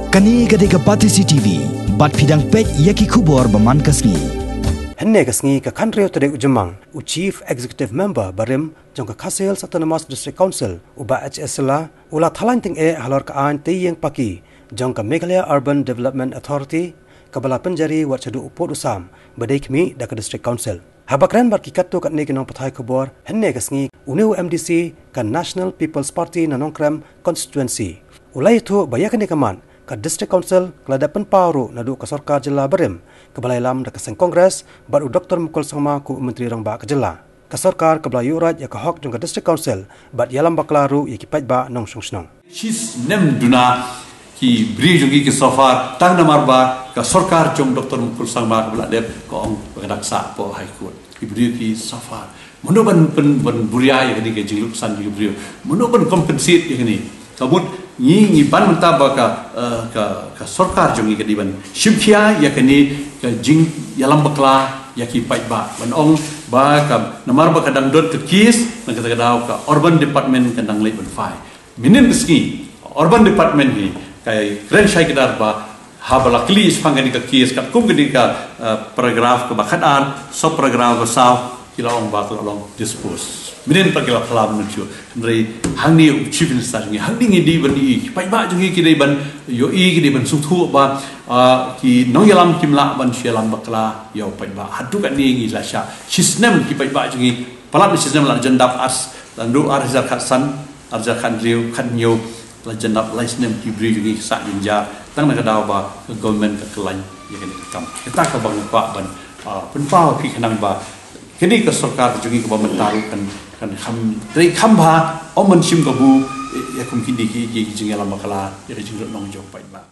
Kani gadega Patisi TV, bat pidang pet yaki kubor baman kasngi. Henne kasngi ka country tade ujemang, u Chief Executive Member barim jong ka Khasil Autonomous District Council uba HSLA ula thalan ting halor ka an teyeng paki jong ka Meghalaya Urban Development Authority kabala penjari wat chadu upod usam badai kmi da ka District Council. Habakran bar kikatto kat ne kinong pathai kubor henne kasngi uneu MDC ka National People's Party nanongkram constituency. Ulai itu bayakan kaman ka District Council keladapan paru nadu ka Sarkar Jela Barim kebalai lam da kaseng Kongres baru Dr. Mukul Sangma ku Menteri Rang Ba ka Jela. Ka Sarkar kebala yurat ya ka hok jong ka District Council bat yalam baklaru ya ki pait ba nong sungsnong. She's nem duna ki bri jogi ki safar tang namar ba ka Sarkar jong Dr. Mukul Sangma kebala dep ko ong pagdaksa po High Court. Ki bri ki safar. Mono ban buria ya ni ke jingluk san ki bri. Mono ban compensate ya ni. Kabut ni ban mentaba ka Sarkar jongi ka diban shimkhia ya kani ka jing yalam bakla ya ki pait ba ban ong ba ka namar ba kadang dot kis na kata daw ka urban department kadang late ban fai minin ski urban department ni kai kren shai kedar ba habala klis pangani ka kis ka kum gedi ka paragraph ka bakhadan so paragraph sa kilong ba long dispose minin pagila kalam nuju dari hangni chief minister ngi hangni ngi di ban i pai ba jungi ki dei ban yo i ki dei ban suthu ba ki nong yalam kimla ban shelam bakla yo pai ba hadu kan ni ngi la sha sisnem ki pai ba jungi palam sisnem la jendap as landu arzar khasan arzar khan riu khan nyo la jendap laisnem ki bri jungi sa jinja tang na daw ba government ka klan ya kan kam kita ka bang ba ban pen pa ki khanang ba kini ka Sarkar jungi ka mentaru kan dari khamba omen sim ka bu ya kum kindi ki jingi alam bakala ya jingi nong jong pai ba.